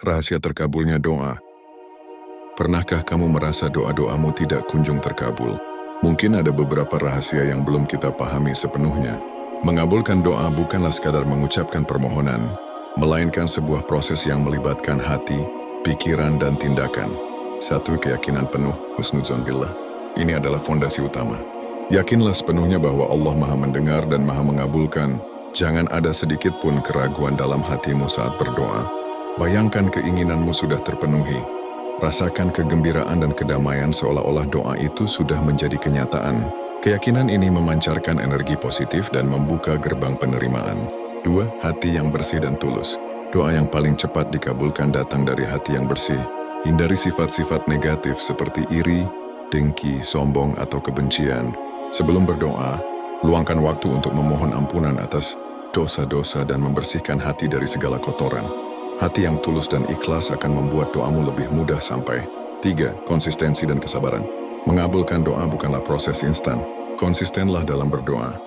Rahasia terkabulnya doa. Pernahkah kamu merasa doa-doamu tidak kunjung terkabul? Mungkin ada beberapa rahasia yang belum kita pahami sepenuhnya. Mengabulkan doa bukanlah sekadar mengucapkan permohonan, melainkan sebuah proses yang melibatkan hati, pikiran, dan tindakan. Satu, keyakinan penuh, husnudzon billah. Ini adalah fondasi utama. Yakinlah sepenuhnya bahwa Allah Maha mendengar dan Maha mengabulkan. Jangan ada sedikit pun keraguan dalam hatimu saat berdoa. Bayangkan keinginanmu sudah terpenuhi. Rasakan kegembiraan dan kedamaian seolah-olah doa itu sudah menjadi kenyataan. Keyakinan ini memancarkan energi positif dan membuka gerbang penerimaan. 2. Hati yang bersih dan tulus. Doa yang paling cepat dikabulkan datang dari hati yang bersih. Hindari sifat-sifat negatif seperti iri, dengki, sombong, atau kebencian. Sebelum berdoa, luangkan waktu untuk memohon ampunan atas dosa-dosa dan membersihkan hati dari segala kotoran. Hati yang tulus dan ikhlas akan membuat doamu lebih mudah sampai. 3. Konsistensi dan kesabaran. Mengabulkan doa bukanlah proses instan. Konsistenlah dalam berdoa.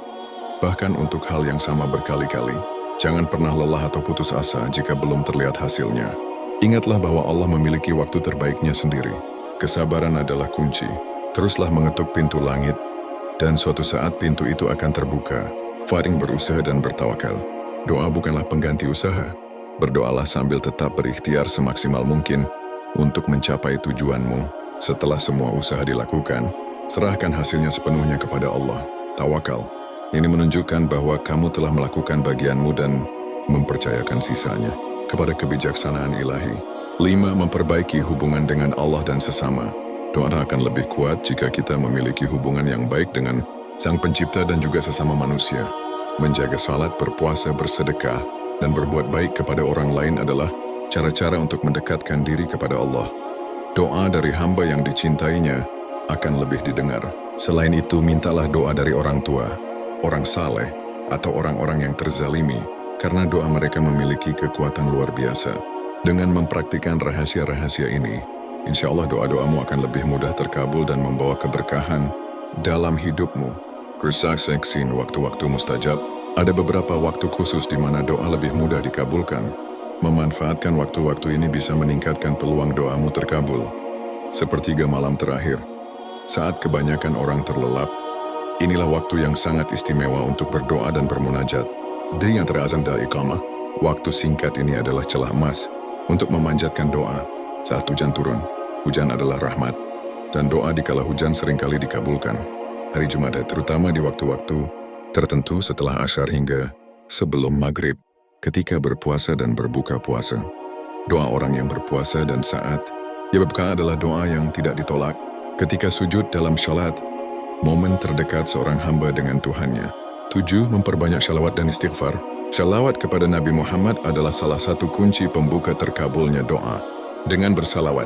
Bahkan untuk hal yang sama berkali-kali. Jangan pernah lelah atau putus asa jika belum terlihat hasilnya. Ingatlah bahwa Allah memiliki waktu terbaiknya sendiri. Kesabaran adalah kunci. Teruslah mengetuk pintu langit, dan suatu saat pintu itu akan terbuka. Faring berusaha dan bertawakal. Doa bukanlah pengganti usaha. Berdoalah sambil tetap berikhtiar semaksimal mungkin untuk mencapai tujuanmu. Setelah semua usaha dilakukan, serahkan hasilnya sepenuhnya kepada Allah. Tawakal. Ini menunjukkan bahwa kamu telah melakukan bagianmu dan mempercayakan sisanya kepada kebijaksanaan ilahi. 5. Memperbaiki hubungan dengan Allah dan sesama. Doa akan lebih kuat jika kita memiliki hubungan yang baik dengan Sang Pencipta dan juga sesama manusia. Menjaga salat, berpuasa, bersedekah, dan berbuat baik kepada orang lain adalah cara-cara untuk mendekatkan diri kepada Allah. Doa dari hamba yang dicintainya akan lebih didengar. Selain itu, mintalah doa dari orang tua, orang saleh, atau orang-orang yang terzalimi, karena doa mereka memiliki kekuatan luar biasa. Dengan mempraktikkan rahasia-rahasia ini, insya Allah doa-doamu akan lebih mudah terkabul dan membawa keberkahan dalam hidupmu. Kesaksian waktu-waktu mustajab. Ada beberapa waktu khusus di mana doa lebih mudah dikabulkan. Memanfaatkan waktu-waktu ini bisa meningkatkan peluang doamu terkabul. Sepertiga malam terakhir, saat kebanyakan orang terlelap, inilah waktu yang sangat istimewa untuk berdoa dan bermunajat. Di antara azan dan iqamah, waktu singkat ini adalah celah emas untuk memanjatkan doa. Saat hujan turun, hujan adalah rahmat, dan doa dikala hujan seringkali dikabulkan. Hari Jumat, terutama di waktu-waktu tertentu setelah asyar hingga sebelum maghrib, ketika berpuasa dan berbuka puasa. Doa orang yang berpuasa dan saat ia berbuka adalah doa yang tidak ditolak. Ketika sujud dalam syalat, momen terdekat seorang hamba dengan Tuhannya. 7. Memperbanyak syalawat dan istighfar. Syalawat kepada Nabi Muhammad adalah salah satu kunci pembuka terkabulnya doa. Dengan bersalawat,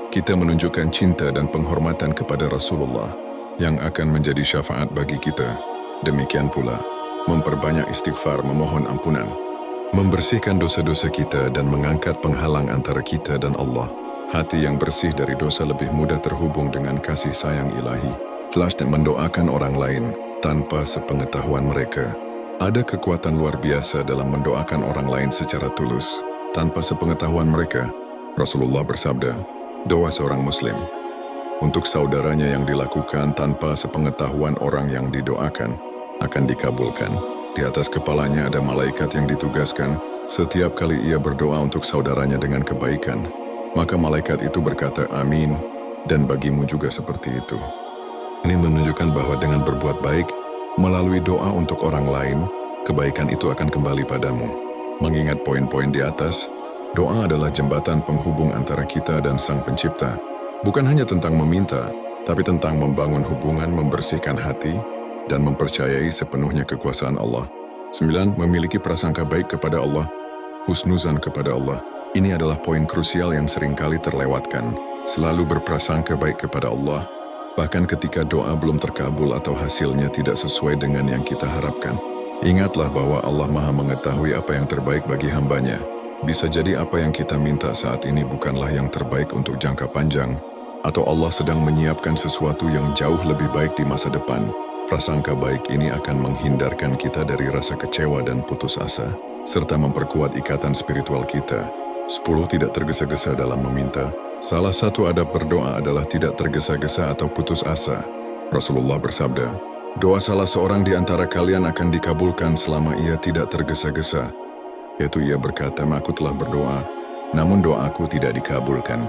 kita menunjukkan cinta dan penghormatan kepada Rasulullah yang akan menjadi syafaat bagi kita. Demikian pula, memperbanyak istighfar, memohon ampunan, membersihkan dosa-dosa kita dan mengangkat penghalang antara kita dan Allah. Hati yang bersih dari dosa lebih mudah terhubung dengan kasih sayang ilahi. Kelas dan mendoakan orang lain tanpa sepengetahuan mereka. Ada kekuatan luar biasa dalam mendoakan orang lain secara tulus, tanpa sepengetahuan mereka. Rasulullah bersabda, doa seorang muslim untuk saudaranya yang dilakukan tanpa sepengetahuan orang yang didoakan akan dikabulkan. Di atas kepalanya ada malaikat yang ditugaskan setiap kali ia berdoa untuk saudaranya dengan kebaikan. Maka malaikat itu berkata, amin, dan bagimu juga seperti itu. Ini menunjukkan bahwa dengan berbuat baik, melalui doa untuk orang lain, kebaikan itu akan kembali padamu. Mengingat poin-poin di atas, doa adalah jembatan penghubung antara kita dan Sang Pencipta. Bukan hanya tentang meminta, tapi tentang membangun hubungan, membersihkan hati, dan mempercayai sepenuhnya kekuasaan Allah. 9. Memiliki prasangka baik kepada Allah. Husnuzan kepada Allah. Ini adalah poin krusial yang seringkali terlewatkan. Selalu berprasangka baik kepada Allah, bahkan ketika doa belum terkabul atau hasilnya tidak sesuai dengan yang kita harapkan. Ingatlah bahwa Allah Maha mengetahui apa yang terbaik bagi hambanya. Bisa jadi apa yang kita minta saat ini bukanlah yang terbaik untuk jangka panjang, atau Allah sedang menyiapkan sesuatu yang jauh lebih baik di masa depan. Prasangka baik ini akan menghindarkan kita dari rasa kecewa dan putus asa, serta memperkuat ikatan spiritual kita. 10. Tidak tergesa-gesa dalam meminta. Salah satu adab berdoa adalah tidak tergesa-gesa atau putus asa. Rasulullah bersabda, doa salah seorang di antara kalian akan dikabulkan selama ia tidak tergesa-gesa. Yaitu ia berkata, aku telah berdoa, namun doaku tidak dikabulkan.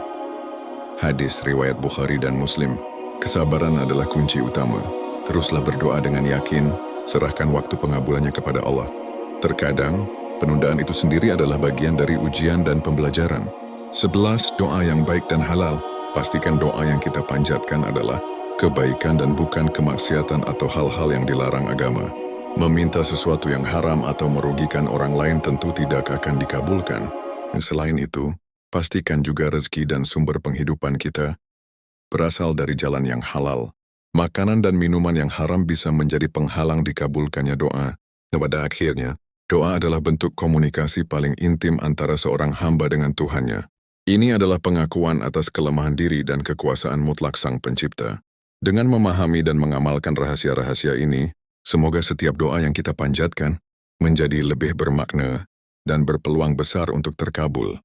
Hadis riwayat Bukhari dan Muslim. Kesabaran adalah kunci utama. Teruslah berdoa dengan yakin, serahkan waktu pengabulannya kepada Allah. Terkadang, penundaan itu sendiri adalah bagian dari ujian dan pembelajaran. 11. Doa yang baik dan halal. Pastikan doa yang kita panjatkan adalah kebaikan dan bukan kemaksiatan atau hal-hal yang dilarang agama. Meminta sesuatu yang haram atau merugikan orang lain tentu tidak akan dikabulkan. Selain itu, pastikan juga rezeki dan sumber penghidupan kita berasal dari jalan yang halal. Makanan dan minuman yang haram bisa menjadi penghalang dikabulkannya doa. Pada akhirnya, doa adalah bentuk komunikasi paling intim antara seorang hamba dengan Tuhannya. Ini adalah pengakuan atas kelemahan diri dan kekuasaan mutlak Sang Pencipta. Dengan memahami dan mengamalkan rahasia-rahasia ini, semoga setiap doa yang kita panjatkan menjadi lebih bermakna dan berpeluang besar untuk terkabul.